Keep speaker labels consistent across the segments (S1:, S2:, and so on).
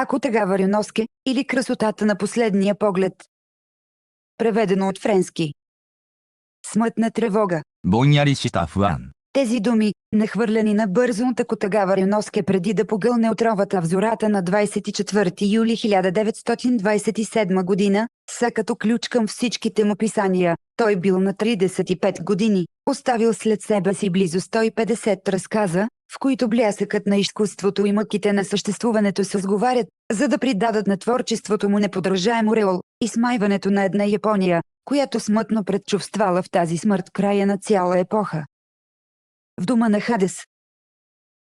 S1: Акутагава Рюноске, или красотата на последния поглед. Преведено от френски. Смътна тревога.
S2: ぼんやりした不安。
S1: Тези думи, нахвърляни набързо от Акутагава Рюноске преди да погълне отровата в зората на 24 юли 1927 година, са като ключ към всичките му писания. Той бил на 35 години, оставил след себе си близо 150 разказа, в които блясъкът на изкуството и мъките на съществуването се сговарят, за да придадат на творчеството му неподражаем ореол, и смайването на една Япония, която смътно предчувствала в тази смърт края на цяла епоха. В дома на Хадес.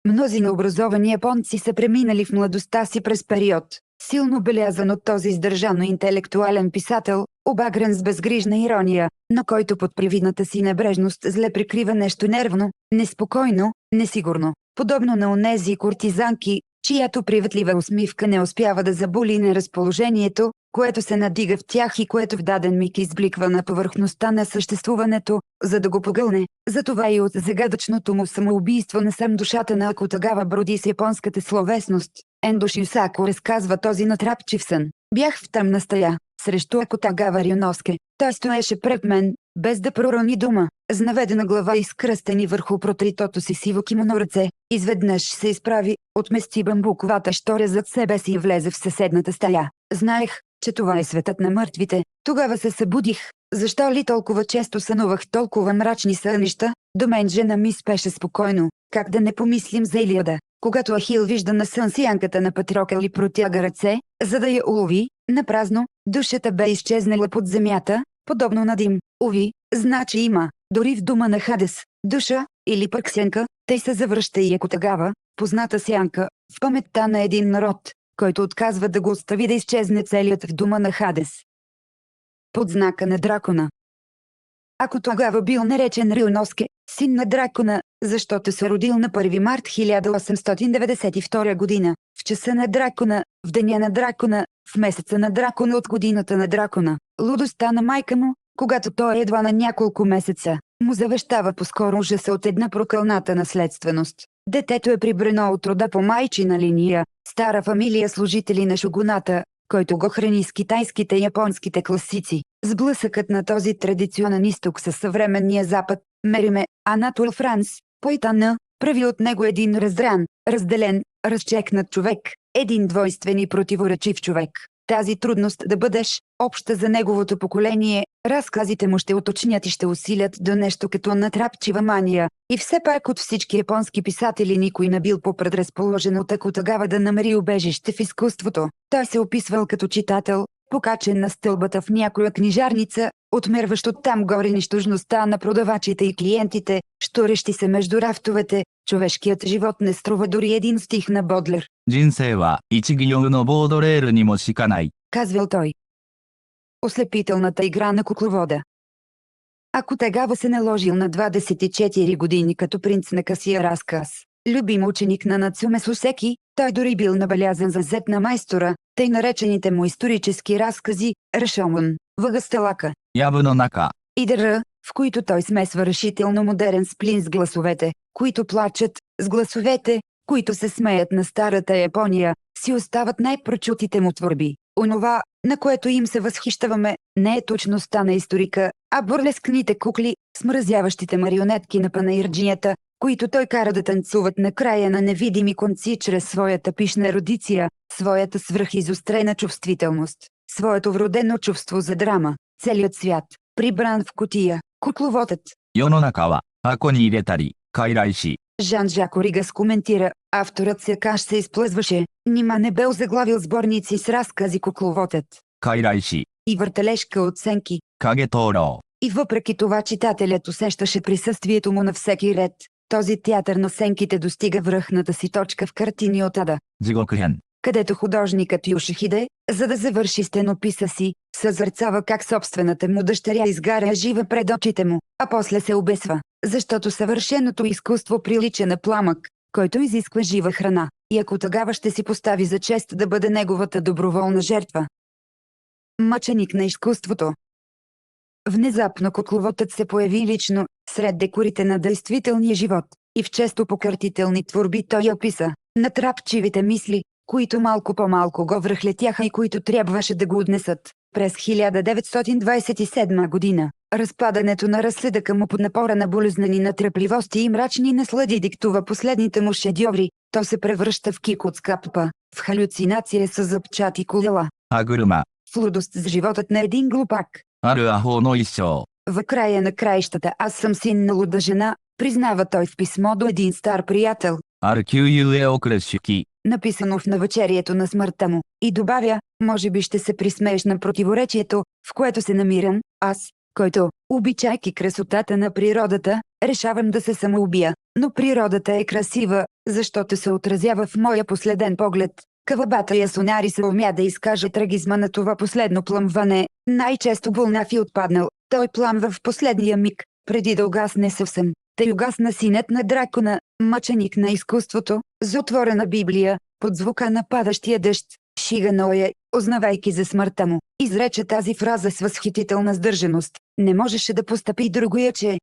S1: Мнозина образовани японци са преминали в младостта си през период, силно белязан от този издържано интелектуален писател, обагрен с безгрижна ирония, но който под привидната си небрежност зле прикрива нещо нервно, неспокойно, несигурно, подобно на онези куртизанки, чиято приветлива усмивка не успява да заболи неразположението, което се надига в тях и което в даден миг избликва на повърхността на съществуването, за да го погълне. Затова и от загадъчното му самоубийство насам душата на Акутагава броди с японската словесност. Ендо Шюсако разказва този натрапчив сън. Бях в тъмна стая, срещу Акутагава Рюноске. Той стоеше пред мен, без да пророни дума, с наведена глава и скръстени върху протритото си сиво кимоно ръце. Изведнъж се изправи, отмести бамбуковата щоря зад себе си и влезе в съседната стая. Знаех, че това е светът на мъртвите. Тогава се събудих. Защо ли толкова често сънувах толкова мрачни сънища? До мен жена ми спеше спокойно. Как да не помислим за Илиада? Когато Ахил вижда на сън сянката на Патрокъл и протяга ръце, за да я улови, напразно, душата бе изчезнала под земята, подобно на дим. Уви, значи има, дори в дома на Хадес, душа, или пък сянка, тъй се завръща и Акутагава, позната сянка, в паметта на един народ, който отказва да го остави да изчезне целият в дома на Хадес. Под знака на дракона. Акутагава бил наречен Рюноске, син на дракона, защото се родил на 1 март 1892 година, в часа на дракона, в деня на дракона, в месеца на дракона от годината на дракона. Лудостта на майка му, когато той е едва на няколко месеца, му завещава по-скоро ужаса от една прокълната наследственост. Детето е прибрано от рода по майчина линия, стара фамилия служители на шогуната, който го храни с китайските и японските класици. Сблъсъкът на този традиционен изток със съвременния запад, Мериме, Анатол Франс, Пойтана, прави от него един раздран, разделен, разчекнат човек, един двойствен и противоречив човек. Тази трудност да бъдеш обща за неговото поколение, разказите му ще уточнят и ще усилят до нещо като натрапчива мания. И все пак от всички японски писатели никой не бил по-предразположен от Акутагава да намери убежище в изкуството. Той се описвал като читател, покачен на стълбата в някоя книжарница, отмерващ оттам горе нищожността на продавачите и клиентите, щурещи се между рафтовете. Човешкият живот не струва дори един стих на Бодлер.
S2: 人生は一行用のボードレールにもしかない。
S1: Казвал той. Ослепителната игра на кукловода. Акутагава се наложил на 24 години като принц на късия разказ. Любим ученик на Нацуме Сосеки, той дори бил набелязан за зет на майстора, тъй наречените му исторически разкази, Рашомон, Въгъсталака
S2: 藪の中。
S1: и Дъра, в които той смесва решително модерен сплин с гласовете, които плачат, с гласовете, които се смеят на старата Япония, си остават най-прочутите му творби. Онова, на което им се възхищаваме, не е точността на историка, а бурлескните кукли, смразяващите марионетки на панаирджията, които той кара да танцуват на края на невидими конци чрез своята пишна ерудиция, своята свръхизострена чувствителност, своето вродено чувство за драма, целият свят, прибран в кутия, кукловодът.
S2: 世の中は箱に入れたり、傀儡し、
S1: Жан-Жак Оригас коментира, авторът сякаш се изплъзваше, нима не бе озаглавил сборници с разкази кукловодът
S2: 傀儡し、
S1: и въртележка оценки.
S2: 影灯籠。
S1: И въпреки това читателят усещаше присъствието му на всеки ред. Този театър на сенките достига връхната си точка в картини от ада,
S2: 地獄編。
S1: където художникът Йошихиде, за да завърши стенописа си, съзърцава как собствената му дъщеря изгаря жива пред очите му, а после се обесва, защото съвършеното изкуство прилича на пламък, който изисква жива храна, и Акутагава ще си постави за чест да бъде неговата доброволна жертва. Мъченик на изкуството. Внезапно кукловодът се появи лично, сред декорите на действителния живот, и в често покъртителни творби той описа натрапчивите мисли, които малко по-малко го връхлетяха и които трябваше да го отнесат. През 1927 година, разпадането на разсъдъка му под напора на болезнени натрапливости и мрачни наслади диктува последните му шедьоври. То се превръща в кикоцкапа, в халюцинация с зъбчати колела,
S2: 歯車。
S1: в лудост с животът на един глупак.
S2: あるアホの一生。
S1: В края на краищата аз съм син на луда жена, признава той в писмо до един стар приятел,
S2: ある旧友へ送る手記。
S1: написано в навечерието на смъртта му, и добавя, може би ще се присмееш на противоречието, в което се намирам, аз, който, обичайки красотата на природата, решавам да се самоубия, но природата е красива, защото се отразява в моя последен поглед. Кавабата Ясунари се умя да изкаже трагизма на това последно плъмване, най-често вълнав и отпаднал, той пламва в последния миг, преди да угасне съвсем. Тъй угасна синът на дракона, мъченик на изкуството, с отворена Библия, под звука на падащия дъжд. Шиганоя, узнавайки за смъртта му, изрече тази фраза с възхитителна сдържаност. Не можеше да постъпи другояче,